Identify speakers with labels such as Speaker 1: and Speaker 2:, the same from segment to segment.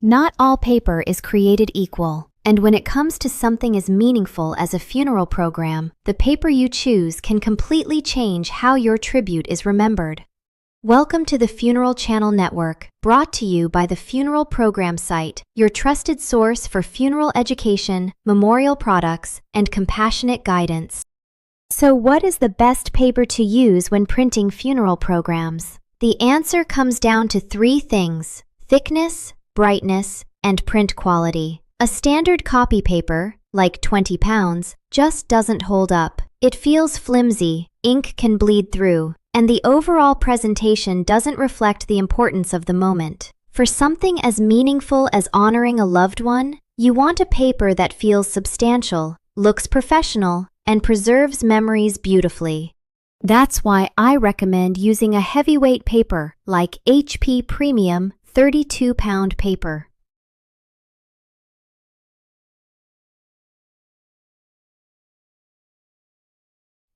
Speaker 1: Not all paper is created equal, and when it comes to something as meaningful as a funeral program, the paper you choose can completely change how your tribute is remembered. Welcome to the Funeral Channel Network, brought to you by the Funeral Program site, your trusted source for funeral education, memorial products, and compassionate guidance. So what is the best paper to use when printing funeral programs? The answer comes down to three things: thickness, brightness, and print quality. A standard copy paper, like 20 pounds, just doesn't hold up. It feels flimsy, ink can bleed through, and the overall presentation doesn't reflect the importance of the moment. For something as meaningful as honoring a loved one, you want a paper that feels substantial, looks professional, and preserves memories beautifully. That's why I recommend using a heavyweight paper like HP Premium 32-pound paper.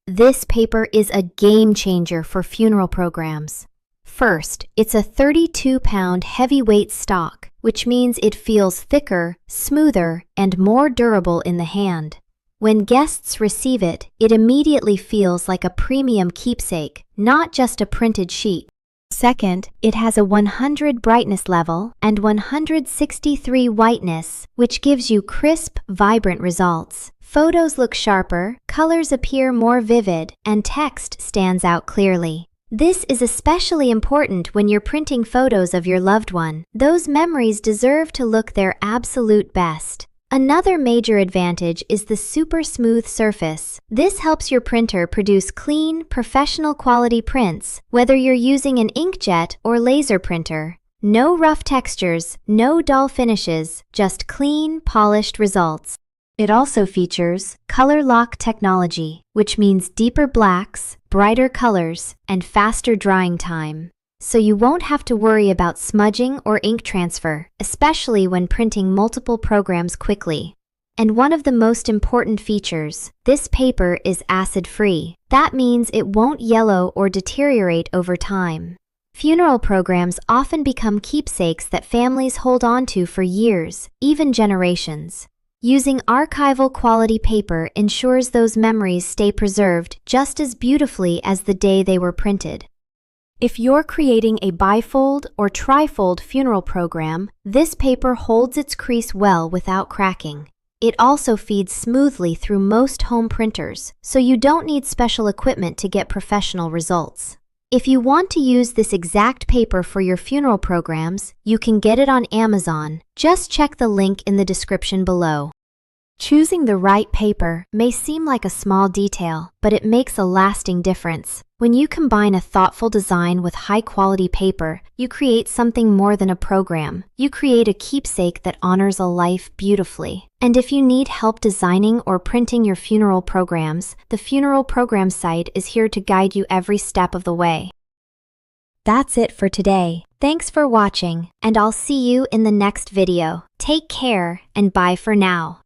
Speaker 1: This paper is a game changer for funeral programs. First, it's a 32-pound heavyweight stock, which means it feels thicker, smoother, and more durable in the hand. When guests receive it, it immediately feels like a premium keepsake, not just a printed sheet. Second, it has a 100 brightness level and 163 whiteness, which gives you crisp, vibrant results. Photos look sharper, colors appear more vivid, and text stands out clearly. This is especially important when you're printing photos of your loved one. Those memories deserve to look their absolute best. Another major advantage is the super smooth surface. This helps your printer produce clean, professional quality prints, whether you're using an inkjet or laser printer. No rough textures, no dull finishes, just clean, polished results. It also features color lock technology, which means deeper blacks, brighter colors, and faster drying time. So you won't have to worry about smudging or ink transfer, especially when printing multiple programs quickly. And one of the most important features, this paper is acid-free. That means it won't yellow or deteriorate over time. Funeral programs often become keepsakes that families hold on to for years, even generations. Using archival quality paper ensures those memories stay preserved just as beautifully as the day they were printed. If you're creating a bifold or trifold funeral program, this paper holds its crease well without cracking. It also feeds smoothly through most home printers, so you don't need special equipment to get professional results. If you want to use this exact paper for your funeral programs, you can get it on Amazon. Just check the link in the description below. Choosing the right paper may seem like a small detail, but it makes a lasting difference. When you combine a thoughtful design with high-quality paper, you create something more than a program. You create a keepsake that honors a life beautifully. And if you need help designing or printing your funeral programs, the Funeral Program site is here to guide you every step of the way. That's it for today. Thanks for watching, and I'll see you in the next video. Take care, and bye for now.